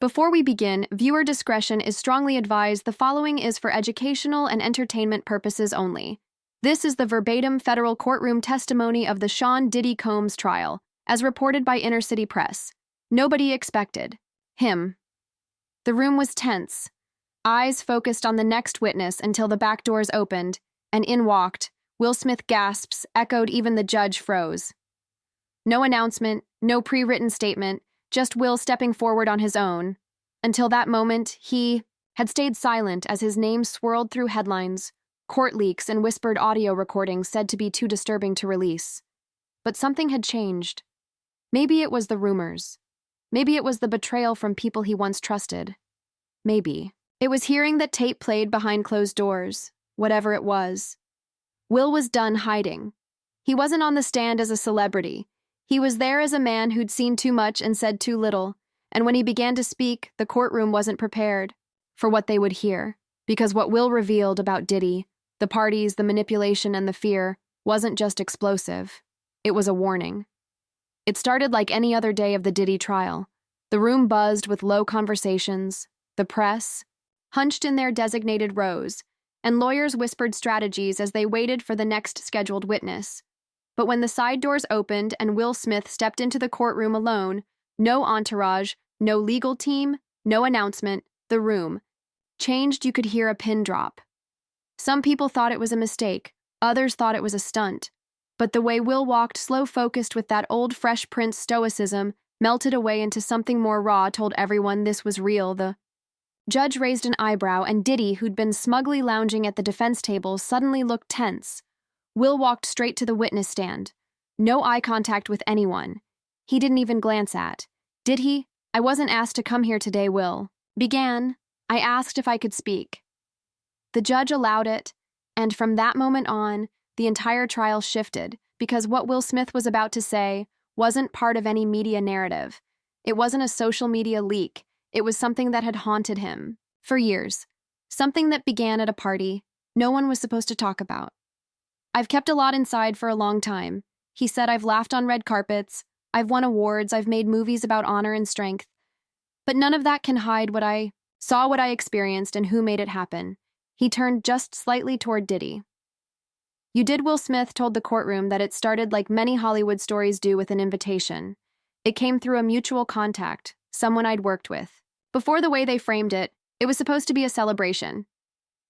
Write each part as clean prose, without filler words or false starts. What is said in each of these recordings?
Before we begin, viewer discretion is strongly advised. The following is for educational and entertainment purposes only. This is the verbatim federal courtroom testimony of the Sean Diddy Combs trial, as reported by Inner City Press. Nobody expected him. The room was tense. Eyes focused on the next witness until the back doors opened, and in walked. Will Smith. Gasps echoed, even the judge froze. No announcement, no pre-written statement, just Will stepping forward on his own. Until that moment, he had stayed silent as his name swirled through headlines, court leaks, and whispered audio recordings said to be too disturbing to release. But something had changed. Maybe it was the rumors. Maybe it was the betrayal from people he once trusted. Maybe it was hearing that tape played behind closed doors, whatever it was. Will was done hiding. He wasn't on the stand as a celebrity. He was there as a man who'd seen too much and said too little, and when he began to speak, the courtroom wasn't prepared for what they would hear, because what Will revealed about Diddy, the parties, the manipulation, and the fear, wasn't just explosive. It was a warning. It started like any other day of the Diddy trial. The room buzzed with low conversations, the press hunched in their designated rows, and lawyers whispered strategies as they waited for the next scheduled witness. But when the side doors opened and Will Smith stepped into the courtroom alone, no entourage, no legal team, no announcement, the room changed. You could hear a pin drop. Some people thought it was a mistake, others thought it was a stunt. But the way Will walked, slow, focused, with that old Fresh Prince stoicism, melted away into something more raw, told everyone this was real. The judge raised an eyebrow, and Diddy, who'd been smugly lounging at the defense table, suddenly looked tense. Will walked straight to the witness stand. No eye contact with anyone. He didn't even glance at. Did he? I wasn't asked to come here today, Will began. I asked if I could speak. The judge allowed it, and from that moment on, the entire trial shifted, because what Will Smith was about to say wasn't part of any media narrative. It wasn't a social media leak. It was something that had haunted him for years. Something that began at a party no one was supposed to talk about. I've kept a lot inside for a long time. He said, I've laughed on red carpets, I've won awards, I've made movies about honor and strength. But none of that can hide what I saw, what I experienced, and who made it happen. He turned just slightly toward Diddy. You did. Will Smith told the courtroom that it started like many Hollywood stories do, with an invitation. It came through a mutual contact, someone I'd worked with. Before, the way they framed it, it was supposed to be a celebration.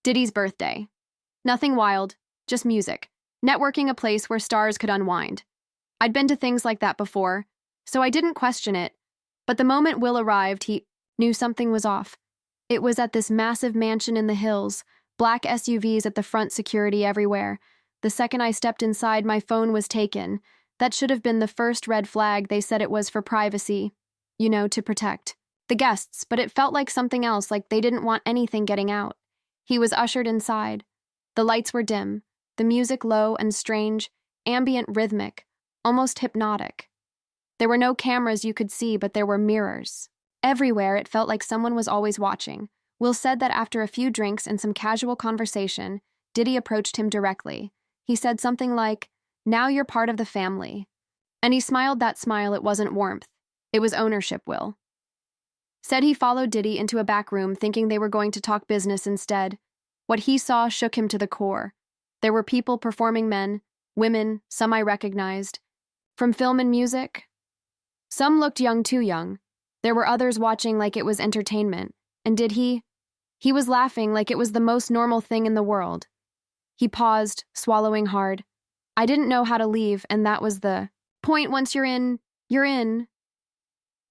Diddy's birthday. Nothing wild, just music. Networking, a place where stars could unwind. I'd been to things like that before, so I didn't question it. But the moment Will arrived, he knew something was off. It was at this massive mansion in the hills, black SUVs at the front, security everywhere. The second I stepped inside, my phone was taken. That should have been the first red flag. They said it was for privacy, to protect the guests, but it felt like something else, like they didn't want anything getting out. He was ushered inside. The lights were dim. The music low and strange, ambient, rhythmic, almost hypnotic. There were no cameras you could see, but there were mirrors. Everywhere, it felt like someone was always watching. Will said that after a few drinks and some casual conversation, Diddy approached him directly. He said something like, "Now you're part of the family." And he smiled that smile. It wasn't warmth. It was ownership. Will said he followed Diddy into a back room, thinking they were going to talk business instead. What he saw shook him to the core. There were people performing, men, women, some I recognized. From film and music. Some looked young, too young. There were others watching like it was entertainment. And he was laughing like it was the most normal thing in the world. He paused, swallowing hard. I didn't know how to leave, and that was the point. Once you're in, you're in.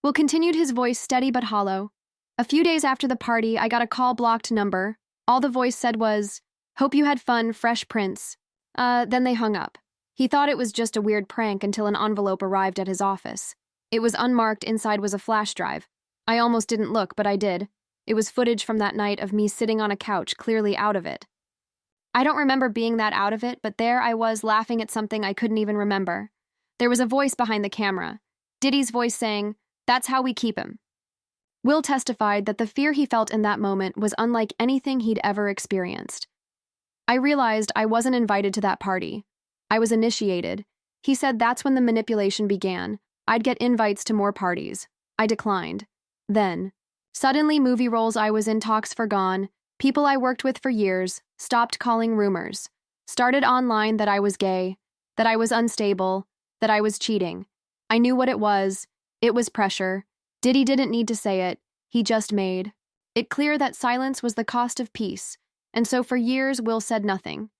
Will continued, his voice steady but hollow. A few days after the party, I got a call, blocked number. All the voice said was, "Hope you had fun, Fresh Prince." Then they hung up. He thought it was just a weird prank until an envelope arrived at his office. It was unmarked. Inside was a flash drive. I almost didn't look, but I did. It was footage from that night of me sitting on a couch, clearly out of it. I don't remember being that out of it, but there I was, laughing at something I couldn't even remember. There was a voice behind the camera. Diddy's voice saying, "That's how we keep him." Will testified that the fear he felt in that moment was unlike anything he'd ever experienced. I realized I wasn't invited to that party. I was initiated. He said that's when the manipulation began. I'd get invites to more parties. I declined. Then, Suddenly, movie roles I was in talks forgone, people I worked with for years, stopped calling rumors. Started online that I was gay, that I was unstable, that I was cheating. I knew what it was. It was pressure. Diddy didn't need to say it. He just made it clear that silence was the cost of peace, and so for years Will said nothing.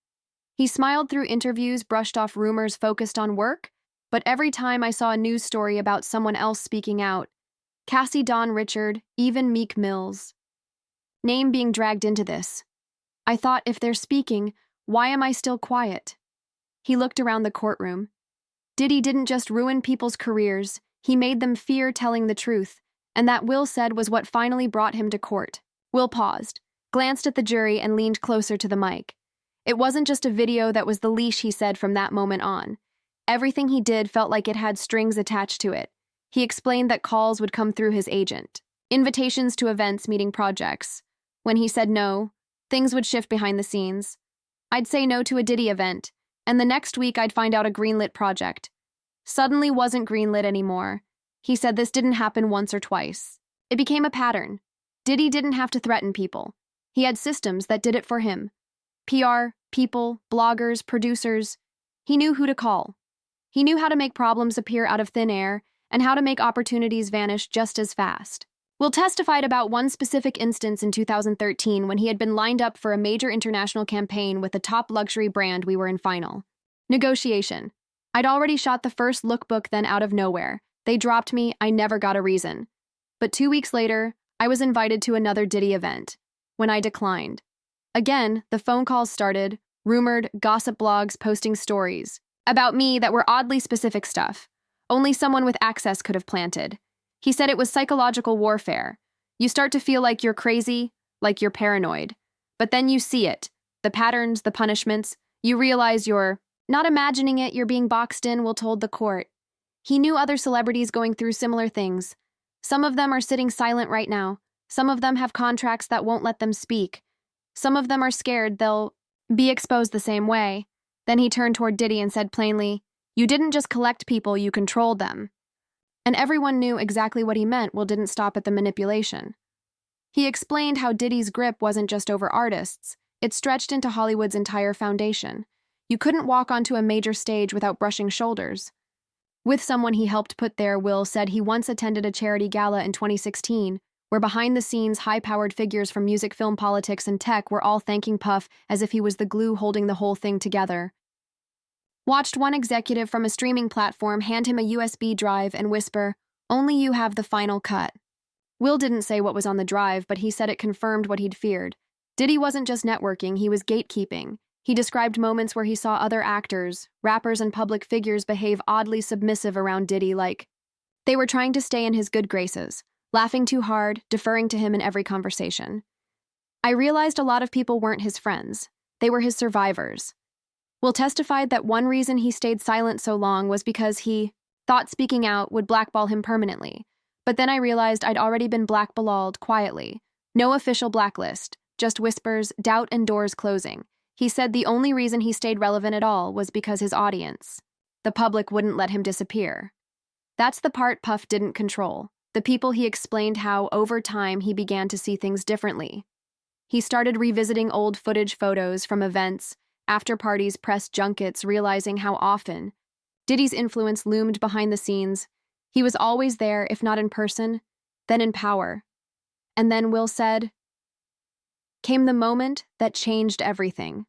He smiled through interviews, brushed off rumors focused on work, but every time I saw a news story about someone else speaking out, Cassie Dawn Richard, even Meek Mill's name being dragged into this, I thought, if they're speaking, why am I still quiet? He looked around the courtroom. Diddy didn't just ruin people's careers, he made them fear telling the truth, and that, Will said, was what finally brought him to court. Will paused, glanced at the jury, and leaned closer to the mic. It wasn't just a video that was the leash, he said from that moment on. Everything he did felt like it had strings attached to it. He explained that calls would come through his agent, invitations to events, meeting projects. When he said no, things would shift behind the scenes. I'd say no to a Diddy event, and the next week I'd find out a greenlit project. Suddenly wasn't greenlit anymore. He said this didn't happen once or twice. It became a pattern. Diddy didn't have to threaten people. He had systems that did it for him. PR, people, bloggers, producers. He knew who to call. He knew how to make problems appear out of thin air and how to make opportunities vanish just as fast. Will testified about one specific instance in 2013 when he had been lined up for a major international campaign with a top luxury brand. We were in final negotiation. I'd already shot the first lookbook, then out of nowhere, they dropped me. I never got a reason. But 2 weeks later, I was invited to another Diddy event. When I declined, again, the phone calls started, rumored gossip blogs posting stories about me that were oddly specific stuff. Only someone with access could have planted. He said it was psychological warfare. You start to feel like you're crazy, like you're paranoid. But then you see it, the patterns, the punishments. You realize you're not imagining it, you're being boxed in, Will told the court. He knew other celebrities going through similar things. Some of them are sitting silent right now. Some of them have contracts that won't let them speak. Some of them are scared they'll be exposed the same way. Then he turned toward Diddy and said plainly, "You didn't just collect people, you controlled them." And everyone knew exactly what he meant. Will didn't stop at the manipulation. He explained how Diddy's grip wasn't just over artists, it stretched into Hollywood's entire foundation. You couldn't walk onto a major stage without brushing shoulders with someone he helped put there. Will said he once attended a charity gala in 2016 where behind-the-scenes high-powered figures from music, film, politics, and tech were all thanking Puff as if he was the glue holding the whole thing together. Watched one executive from a streaming platform hand him a USB drive and whisper, "Only you have the final cut." Will didn't say what was on the drive, but he said it confirmed what he'd feared. Diddy wasn't just networking, he was gatekeeping. He described moments where he saw other actors, rappers, and public figures behave oddly submissive around Diddy, like they were trying to stay in his good graces, laughing too hard, deferring to him in every conversation. I realized a lot of people weren't his friends. They were his survivors. Will testified that one reason he stayed silent so long was because he thought speaking out would blackball him permanently. But then I realized I'd already been blackballed quietly. No official blacklist, just whispers, doubt, and doors closing. He said the only reason he stayed relevant at all was because his audience, the public, wouldn't let him disappear. That's the part Puff didn't control. The people. He explained how, over time, he began to see things differently. He started revisiting old footage, photos from events, after parties, press junkets, realizing how often Diddy's influence loomed behind the scenes. He was always there, if not in person, then in power. And then, Will said, came the moment that changed everything.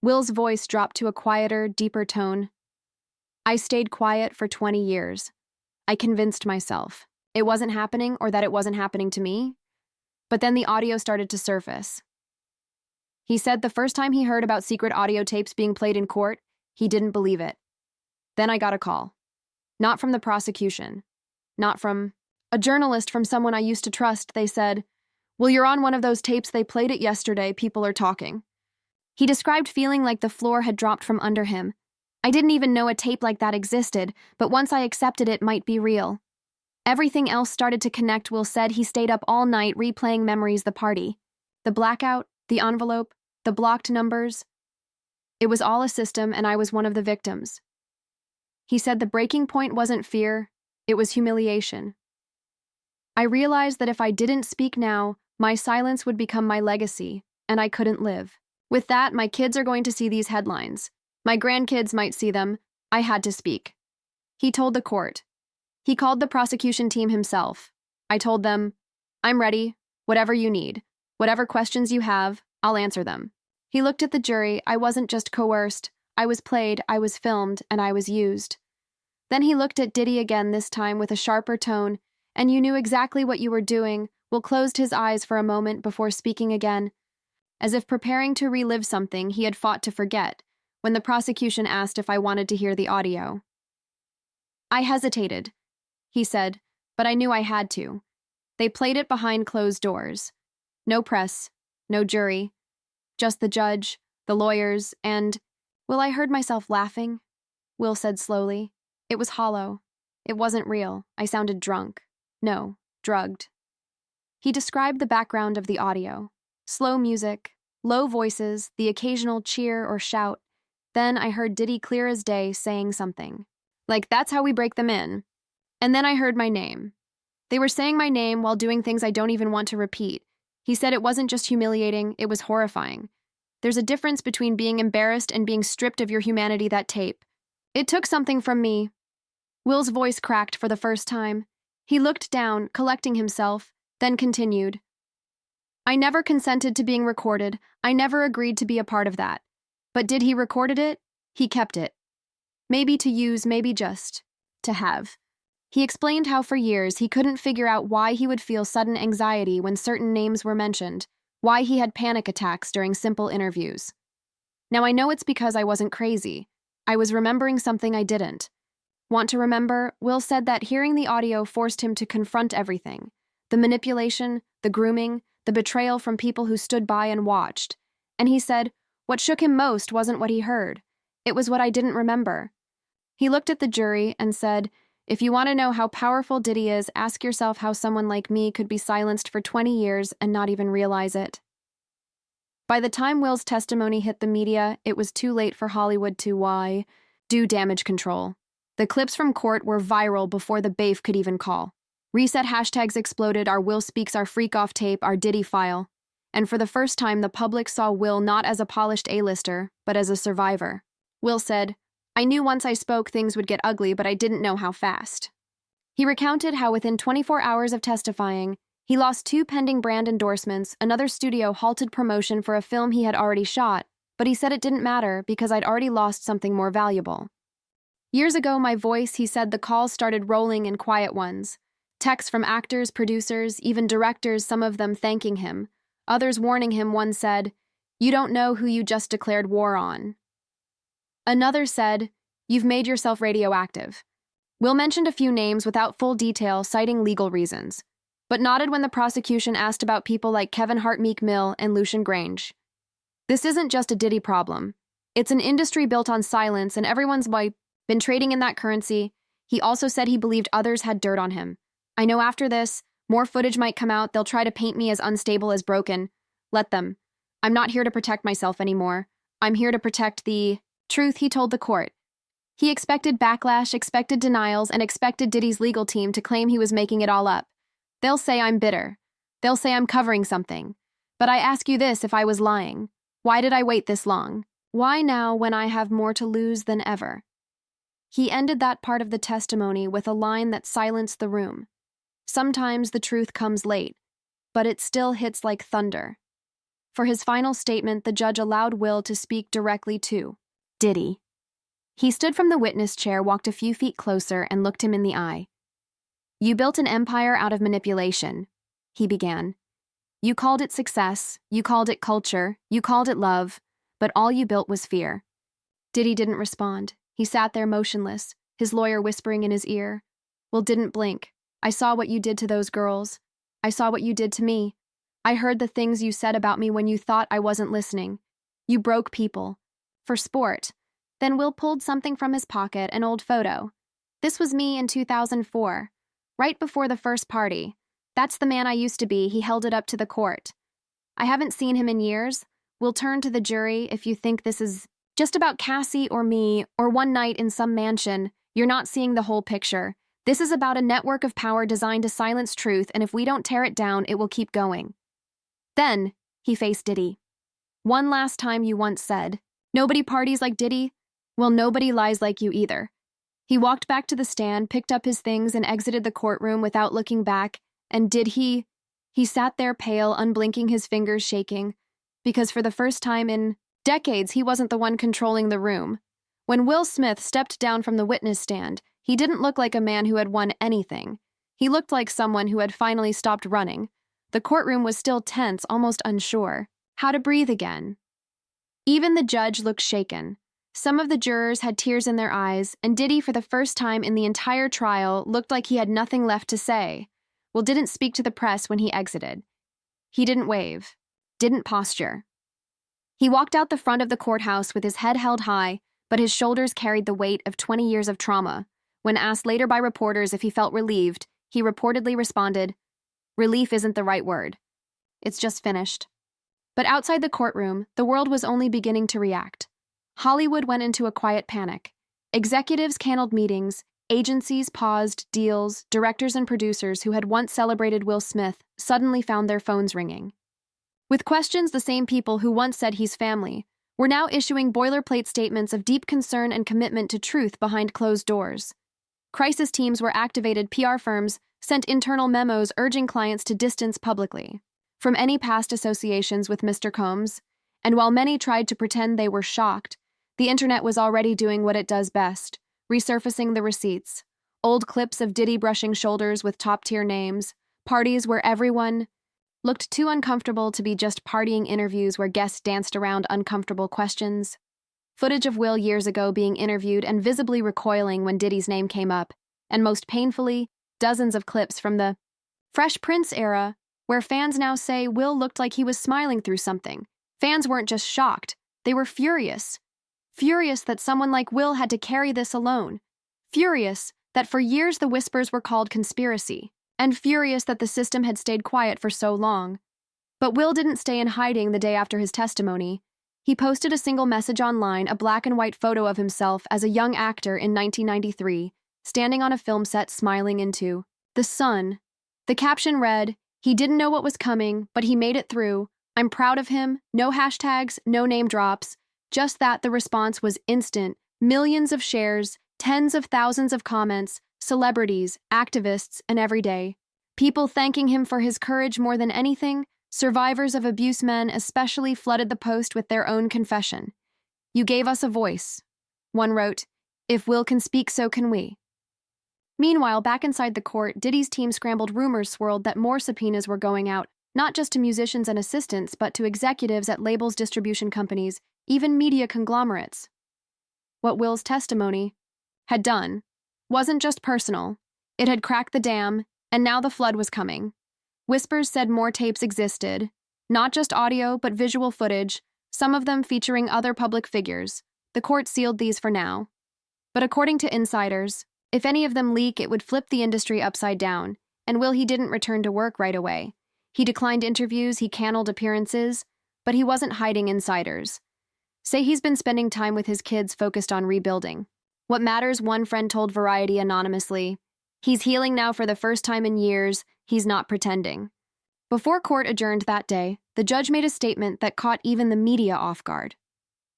Will's voice dropped to a quieter, deeper tone. I stayed quiet for 20 years. I convinced myself it wasn't happening or that it wasn't happening to me. But then the audio started to surface. He said the first time he heard about secret audio tapes being played in court, he didn't believe it. Then I got a call. Not from the prosecution. Not from a journalist, from someone I used to trust. They said, "Well, you're on one of those tapes. They played it yesterday. People are talking." He described feeling like the floor had dropped from under him. I didn't even know a tape like that existed, but once I accepted it might be real. Everything else started to connect. Will said he stayed up all night replaying memories, the party, the blackout, the envelope, the blocked numbers. It was all a system, and I was one of the victims. He said the breaking point wasn't fear, it was humiliation. I realized that if I didn't speak now, my silence would become my legacy, and I couldn't live. With that, my kids are going to see these headlines. My grandkids might see them. I had to speak. He told the court. He called the prosecution team himself. I told them, I'm ready, whatever you need. Whatever questions you have, I'll answer them. He looked at the jury. I wasn't just coerced. I was played, I was filmed, and I was used. Then he looked at Diddy again, this time with a sharper tone, and you knew exactly what you were doing. Will closed his eyes for a moment before speaking again, as if preparing to relive something he had fought to forget, when the prosecution asked if I wanted to hear the audio. I hesitated, he said, but I knew I had to. They played it behind closed doors. No press, no jury, just the judge, the lawyers, and, well, I heard myself laughing, Will said slowly. It was hollow. It wasn't real. I sounded drunk. No, drugged. He described the background of the audio. Slow music, low voices, the occasional cheer or shout. Then I heard Diddy clear as day saying something. Like, that's how we break them in. And then I heard my name. They were saying my name while doing things I don't even want to repeat. He said it wasn't just humiliating, it was horrifying. There's a difference between being embarrassed and being stripped of your humanity. That tape. It took something from me. Will's voice cracked for the first time. He looked down, collecting himself, then continued. I never consented to being recorded. I never agreed to be a part of that. But did he recorded it? He kept it. Maybe to use, maybe just to have. He explained how for years he couldn't figure out why he would feel sudden anxiety when certain names were mentioned, why he had panic attacks during simple interviews. Now I know it's because I wasn't crazy. I was remembering something I didn't. Want to remember? Will said that hearing the audio forced him to confront everything. The manipulation, the grooming, the betrayal from people who stood by and watched. And he said, what shook him most wasn't what he heard. It was what I didn't remember. He looked at the jury and said, if you want to know how powerful Diddy is, ask yourself how someone like me could be silenced for 20 years and not even realize it. By the time Will's testimony hit the media, it was too late for Hollywood to do damage control. The clips from court were viral before the BAFE could even call. Reset hashtags exploded, our Will Speaks, our Freak Off tape, our Diddy file. And for the first time, the public saw Will not as a polished A-lister, but as a survivor. Will said, I knew once I spoke things would get ugly, but I didn't know how fast. He recounted how within 24 hours of testifying, he lost 2 pending brand endorsements, another studio halted promotion for a film he had already shot, but he said it didn't matter because I'd already lost something more valuable. Years ago, my voice, he said, the calls started rolling in quiet ones. Texts from actors, producers, even directors, some of them thanking him. Others warning him. One said, you don't know who you just declared war on. Another said, you've made yourself radioactive. Will mentioned a few names without full detail, citing legal reasons, but nodded when the prosecution asked about people like Kevin Hart, Meek Mill, and Lucian Grange. This isn't just a Diddy problem. It's an industry built on silence, and everyone's been trading in that currency. He also said he believed others had dirt on him. I know after this, more footage might come out. They'll try to paint me as unstable as broken. Let them. I'm not here to protect myself anymore. I'm here to protect the truth, he told the court. He expected backlash, expected denials, and expected Diddy's legal team to claim he was making it all up. They'll say I'm bitter. They'll say I'm covering something. But I ask you this, if I was lying, why did I wait this long? Why now when I have more to lose than ever? He ended that part of the testimony with a line that silenced the room. Sometimes the truth comes late, but it still hits like thunder. For his final statement, the judge allowed Will to speak directly to Diddy. He stood from the witness chair, walked a few feet closer, and looked him in the eye. You built an empire out of manipulation, he began. You called it success, you called it culture, you called it love, but all you built was fear. Diddy didn't respond. He sat there motionless, his lawyer whispering in his ear. Will didn't blink. I saw what you did to those girls. I saw what you did to me. I heard the things you said about me when you thought I wasn't listening. You broke people. For sport. Then Will pulled something from his pocket, an old photo. This was me in 2004, right before the first party. That's the man I used to be. He held it up to the court. I haven't seen him in years. We'll turn to the jury if you think this is just about Cassie or me or one night in some mansion. You're not seeing the whole picture. This is about a network of power designed to silence truth, and if we don't tear it down, it will keep going. Then, he faced Diddy. One last time you once said, "Nobody parties like Diddy?" Well, nobody lies like you either. He walked back to the stand, picked up his things, and exited the courtroom without looking back. And did he? He sat there pale, unblinking, his fingers shaking, because for the first time in decades, he wasn't the one controlling the room. When Will Smith stepped down from the witness stand, he didn't look like a man who had won anything. He looked like someone who had finally stopped running. The courtroom was still tense, almost unsure how to breathe again. Even the judge looked shaken. Some of the jurors had tears in their eyes, and Diddy, for the first time in the entire trial, looked like he had nothing left to say. Will didn't speak to the press when he exited. He didn't wave, didn't posture. He walked out the front of the courthouse with his head held high, but his shoulders carried the weight of 20 years of trauma. When asked later by reporters if he felt relieved, he reportedly responded, "Relief isn't the right word. It's just finished." But outside the courtroom, the world was only beginning to react. Hollywood went into a quiet panic. Executives canceled meetings, agencies paused deals, directors and producers who had once celebrated Will Smith suddenly found their phones ringing. With questions, the same people who once said he's family were now issuing boilerplate statements of deep concern and commitment to truth behind closed doors. Crisis teams were activated, PR firms sent internal memos urging clients to distance publicly from any past associations with Mr. Combs, and while many tried to pretend they were shocked, the internet was already doing what it does best, resurfacing the receipts. Old clips of Diddy brushing shoulders with top-tier names, parties where everyone looked too uncomfortable to be just partying, interviews where guests danced around uncomfortable questions. Footage of Will years ago being interviewed and visibly recoiling when Diddy's name came up, and most painfully, dozens of clips from the Fresh Prince era, where fans now say Will looked like he was smiling through something. Fans weren't just shocked, they were furious. Furious that someone like Will had to carry this alone. Furious that for years the whispers were called conspiracy. And furious that the system had stayed quiet for so long. But Will didn't stay in hiding the day after his testimony. He posted a single message online, a black and white photo of himself as a young actor in 1993, standing on a film set smiling into the sun. The caption read, "He didn't know what was coming, but he made it through. I'm proud of him. No hashtags, no name drops. Just that." The response was instant. Millions of shares, tens of thousands of comments, celebrities, activists, and everyday people thanking him for his courage more than anything. Survivors of abuse men especially flooded the post with their own confession. "You gave us a voice." One wrote, "If Will can speak, so can we." Meanwhile, back inside the court, Diddy's team scrambled. Rumors swirled that more subpoenas were going out, not just to musicians and assistants, but to executives at labels, distribution companies, even media conglomerates. What Will's testimony had done wasn't just personal. It had cracked the dam, and now the flood was coming. Whispers said more tapes existed, not just audio, but visual footage, some of them featuring other public figures. The court sealed these for now. But according to insiders, if any of them leak, it would flip the industry upside down, and Will, he didn't return to work right away. He declined interviews, he canceled appearances, but he wasn't hiding. Insiders say he's been spending time with his kids, focused on rebuilding. What matters, one friend told Variety anonymously. He's healing now for the first time in years, he's not pretending. Before court adjourned that day, the judge made a statement that caught even the media off guard.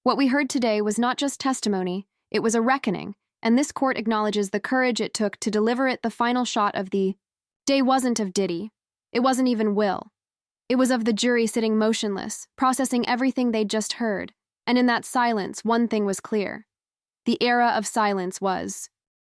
What we heard today was not just testimony, it was a reckoning, and this court acknowledges the courage it took to deliver it. The final shot of the day wasn't of Diddy. It wasn't even Will. It was of the jury sitting motionless, processing everything they'd just heard. And in that silence, one thing was clear. The era of silence was